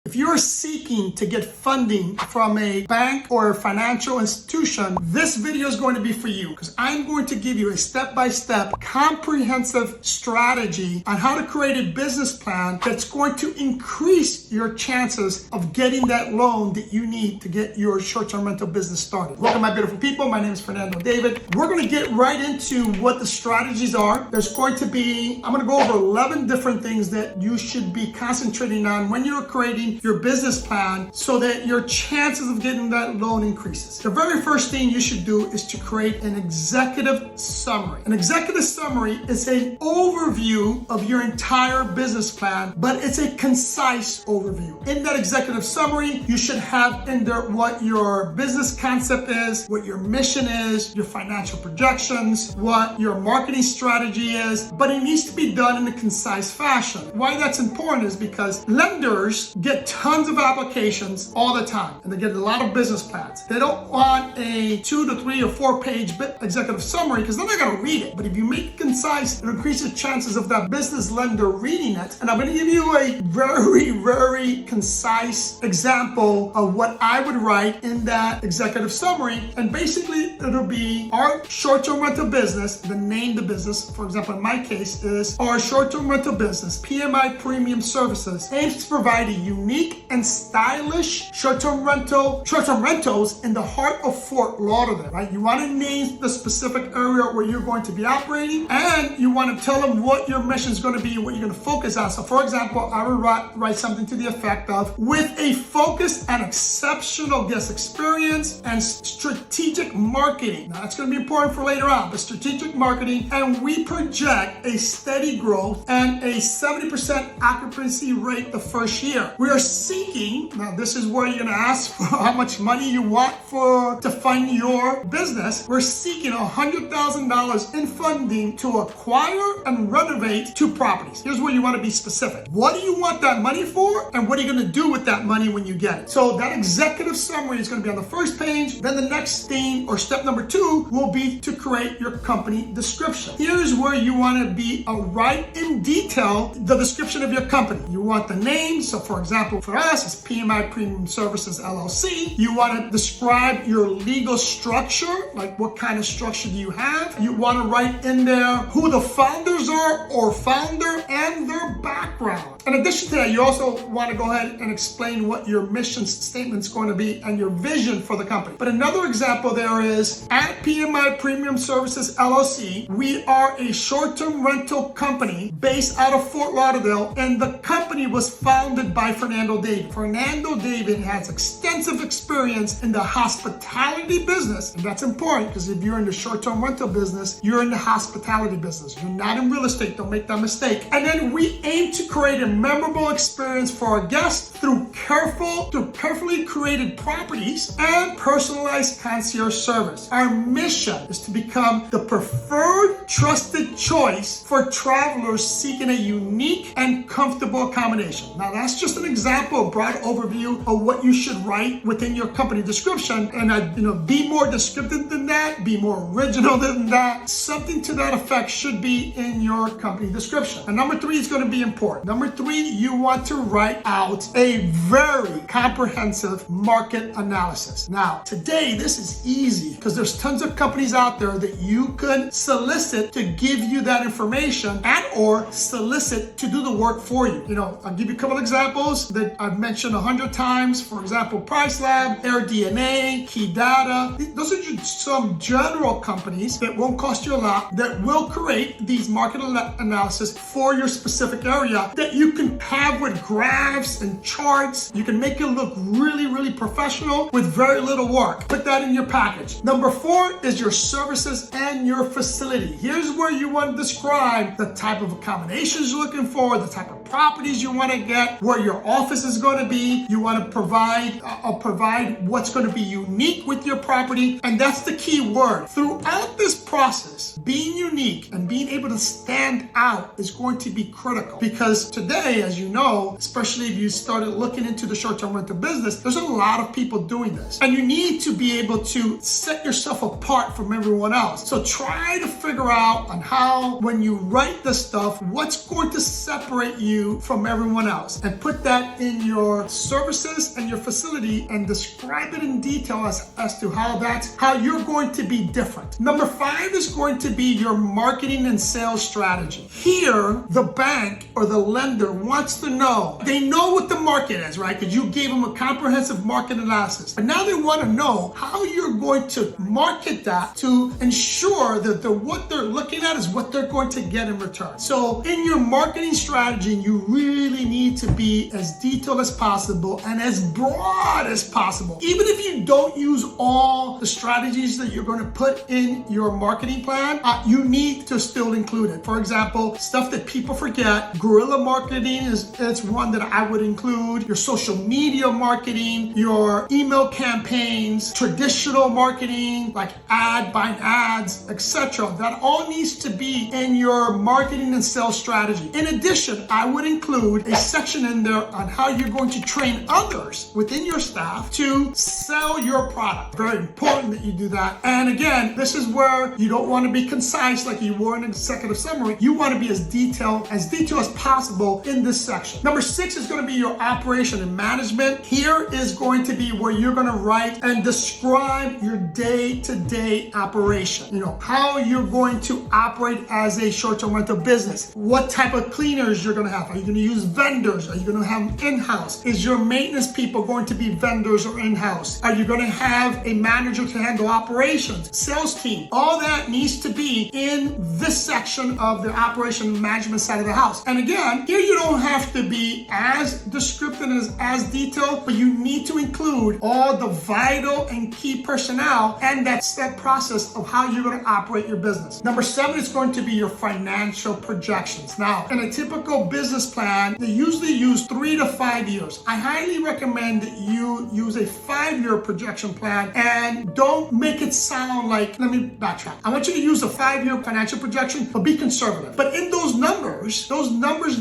If you're seeking to get funding from a bank or a financial institution, this video is going to be for you because I'm going to give you a step-by-step comprehensive strategy on how to create a business plan that's going to increase your chances of getting that loan that you need to get your short-term rental business started. Welcome, my beautiful people. My name is Fernando David. We're going to get right into what the strategies are. I'm going to go over 11 different things that you should be concentrating on when you're creating your business plan so that your chances of getting that loan increases. The very first thing you should do is to create an executive summary. An executive summary is an overview of your entire business plan, but it's a concise overview. In that executive summary, you should have in there what your business concept is, what your mission is, your financial projections, what your marketing strategy is, but it needs to be done in a concise fashion. Why that's important is because lenders get tons of applications all the time, and they get a lot of business plans. They don't want a 2 to 3 or 4 page executive summary because then they're going to read it. But if you make it concise, it increases chances of that business lender reading it. And I'm going to give you a very concise example of what I would write in that executive summary. And basically, it'll be our short-term rental business. The name of the business, for example, in my case, is our short-term rental business, PMI Premium Services, aims to provide a unique and stylish short-term rentals in the heart of Fort Lauderdale, right? You want to name the specific area where you're going to be operating, and you want to tell them what your mission is going to be, what you're going to focus on. So for example, I would write something to the effect of, with a focus on exceptional guest experience and strategic marketing. Now that's going to be important for later on, but strategic marketing, and we project a steady growth and a 70% occupancy rate the first year. We are seeking, now this is where you're going to ask for how much money you want to fund your business. We're seeking $100,000 in funding to acquire and renovate 2 properties. Here's where you want to be specific. What do you want that money for, and what are you going to do with that money when you get it? So that executive summary is going to be on the first page. Then the next thing, or step number 2, will be to create your company description. Here's where you want to be write in detail the description of your company. You want the name. So for example, for us, it's PMI Premium Services LLC. You want to describe your legal structure, like what kind of structure do you have. You want to write in there who the founders are or founder and their background. In addition to that, you also want to go ahead and explain what your mission statement is going to be and your vision for the company. But another example there is, at PMI Premium Services LLC, we are a short-term rental company based out of Fort Lauderdale, and the company was founded by Fernando David. Fernando David has extensive experience in the hospitality business, and that's important because if you're in the short-term rental business, you're in the hospitality business. You're not in real estate. Don't make that mistake. And then we aim to create a memorable experience for our guests through carefully created properties and personalized concierge service. Our mission is to become the preferred, trusted choice for travelers seeking a unique and comfortable accommodation. Now that's just an example, a broad overview of what you should write within your company description. And be more descriptive than that, be more original than that. Something to that effect should be in your company description. And number 3 is going to be important. Number 3, you want to write out a very comprehensive market analysis. Now, today, this is easy because there's tons of companies out there that you can solicit to give you that information and or solicit to do the work for you. I'll give you a couple examples that I've mentioned 100 times. For example, PriceLab, AirDNA, Key Data. Those are just some general companies that won't cost you a lot that will create these market analysis for your specific area that you can have with graphs and charts. You can make it look really professional with very little work. Put that in your package. Number 4 is your services and your facility. Here's where you want to describe the type of accommodations you're looking for, the type of properties you want to get, where your office is going to be. You want to provide what's going to be unique with your property, and that's the key word. Throughout this process, being unique and being able to stand out is going to be critical, because today, as you know, especially if you started looking into the short-term rental business, there's a lot of people doing this, and you need to be able to set yourself apart from everyone else. So try to figure out on how, when you write this stuff, what's going to separate you from everyone else, and put that that in your services and your facility and describe it in detail as to how you're going to be different. Number 5 is going to be your marketing and sales strategy. Here, the bank or the lender wants to know, they know what the market is, right? Because you gave them a comprehensive market analysis. But now they want to know how you're going to market that to ensure that what they're looking at is what they're going to get in return. So in your marketing strategy, you really need to be as detailed as possible and as broad as possible. Even if you don't use all the strategies that you're going to put in your marketing plan, you need to still include it. For example, stuff that people forget, guerrilla marketing is one that I would include, your social media marketing, your email campaigns, traditional marketing like buying ads, etc. That all needs to be in your marketing and sales strategy. In addition, I would include a section in there on how you're going to train others within your staff to sell your product. Very important that you do that. And again, this is where you don't want to be concise like you were in an executive summary. You want to be as detailed as possible in this section. Number 6 is going to be your operation and management. Here is going to be where you're going to write and describe your day-to-day operation. You know, how you're going to operate as a short-term rental business. What type of cleaners you're going to have. Are you going to use vendors? Are you going to have them in-house? Is your maintenance people going to be vendors or in-house? Are you going to have a manager to handle operations? Sales team? All that needs to be in this section of the operation management side of the house. And again, here you don't have to be as descriptive and as detailed, but you need to include all the vital and key personnel and that step process of how you're going to operate your business. Number 7 is going to be your financial projections. Now, in a typical business plan, they usually use 3 to 5 years. I highly recommend that you use a 5-year projection plan and don't make it sound like, let me backtrack. I want you to use a 5-year financial projection, but be conservative. But in those numbers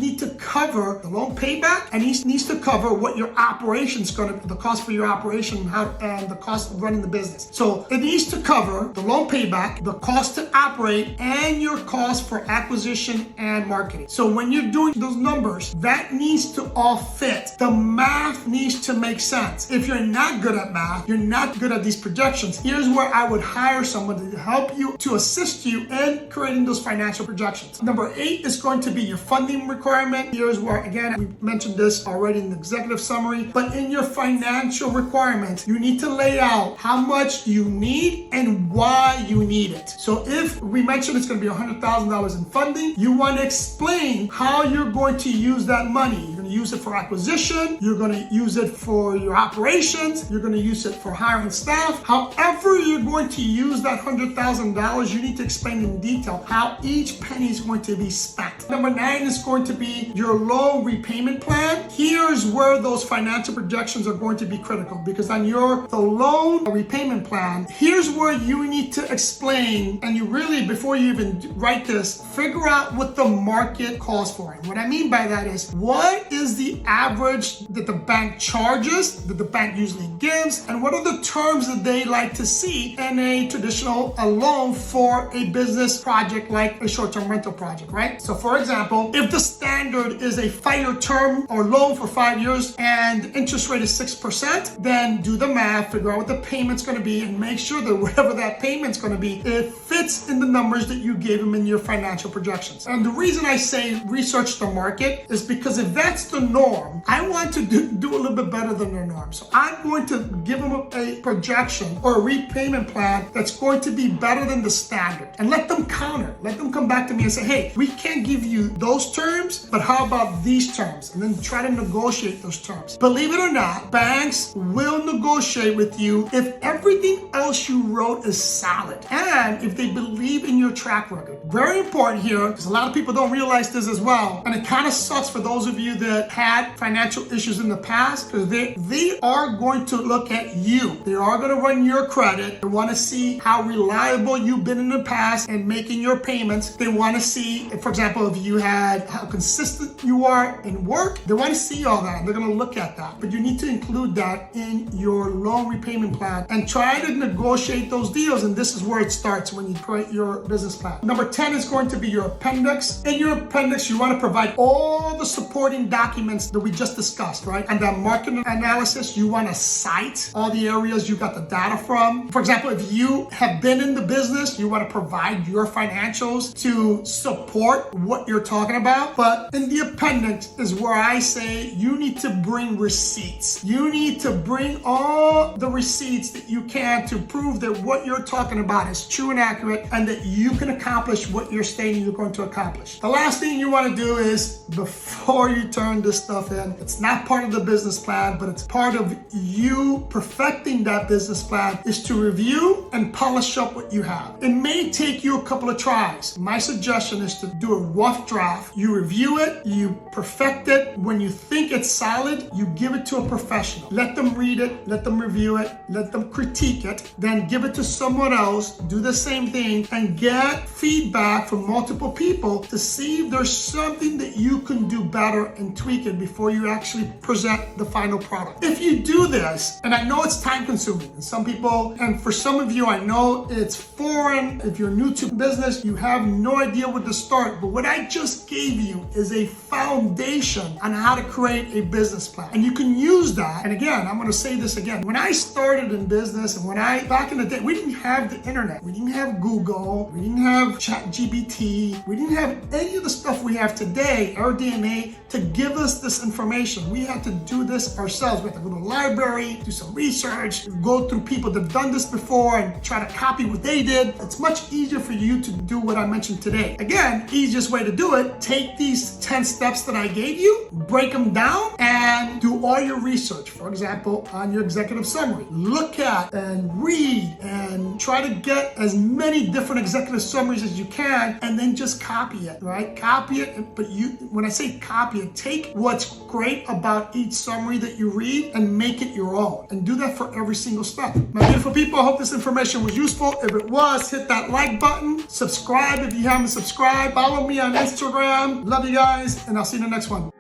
need to cover the loan payback and it needs to cover what your operation's going to, the cost for your operation and the cost of running the business. So it needs to cover the loan payback, the cost to operate, and your cost for acquisition and marketing. So when you're doing those numbers, that needs to all fit. The math needs to make sense. If you're not good at math, you're not good at these projections, here's where I would hire someone to help you, to assist you in creating those financial projections. Number 8 is going to be your funding requirement. Here's where, again, we mentioned this already in the executive summary, but in your financial requirements, you need to lay out how much you need and why you need it. So if we mentioned it's going to be $100,000 in funding, you want to explain how you're going to use that money. You're going to use it for acquisition, you're going to use it for your operations, you're going to use it for hiring staff. However you're going to use that $100,000, you need to explain in detail how each penny is going to be spent. Number 9 is going to be your loan repayment plan. Here's where those financial projections are going to be critical, because on the loan repayment plan, here's where you need to explain, and you really, before you even write this, figure out what the market calls for. And what I mean by that is, what is the average that the bank charges, that the bank usually gives, and what are the terms that they like to see in a traditional loan for a business project like a short-term rental project, right? So for example, if the standard is a 5-year term or loan for 5 years and the interest rate is 6%, then do the math, figure out what the payment's going to be, and make sure that whatever that payment's going to be, it fits in the numbers that you gave them in your financial projections. And the reason I say research the market is because if that's the norm, I want to do a little bit better than the norm. So I'm going to give them a projection or a repayment plan that's going to be better than the standard, and let them counter. Let them come back to me and say, hey, we can't give you those terms, but how about these terms? And then try to negotiate those terms. Believe it or not, banks will negotiate with you if everything else you wrote is solid and if they believe in your track record. Very important here, because a lot of people don't realize this as well, and it kind of sucks for those of you that had financial issues in the past, because they are going to look at you. They are going to run your credit. They want to see how reliable you've been in the past and making your payments. They want to see, for example, if you had how consistent you are in work. They want to see all that. They're going to look at that. But you need to include that in your loan repayment plan and try to negotiate those deals. And this is where it starts when you create your business plan. Number 10 is going to be your appendix. In your appendix, you want to provide all the supporting documents documents that we just discussed, right? And that market analysis, you want to cite all the areas you got the data from. For example, if you have been in the business, you want to provide your financials to support what you're talking about. But in the appendix is where I say you need to bring receipts. You need to bring all the receipts that you can to prove that what you're talking about is true and accurate and that you can accomplish what you're stating you're going to accomplish. The last thing you want to do is, before you turn this stuff in, it's not part of the business plan, but it's part of you perfecting that business plan, is to review and polish up what you have. It may take you a couple of tries. My suggestion is to do a rough draft. You review it, you perfect it. When you think it's solid, you give it to a professional. Let them read it, let them review it, let them critique it, then give it to someone else, do the same thing, and get feedback from multiple people to see if there's something that you can do better and tweak it before you actually present the final product. If you do this, and I know it's time consuming, and some people, and for some of you, I know it's foreign. If you're new to business, you have no idea where to start, but what I just gave you is a foundation on how to create a business plan. And you can use that. And again, I'm going to say this again. When I started in business, and back in the day, we didn't have the internet. We didn't have Google. We didn't have ChatGPT. We didn't have any of the stuff we have today, Airbnb, to give us this information. We had to do this ourselves. We had to go to the library, do some research, go through people that have done this before and try to copy what they did. It's much easier for you to do what I mentioned today. Again, easiest way to do it, take these 10 steps that I gave you, break them down, and do all your research. For example, on your executive summary, look at and read and try to get as many different executive summaries as you can, and then just copy it, right? Copy it, but when I say copy it, take what's great about each summary that you read and make it your own, and do that for every single step. My beautiful people, I hope this information was useful. If it was, hit that like button, subscribe if you haven't subscribed, follow me on Instagram. Love you guys, and I'll see you in the next one.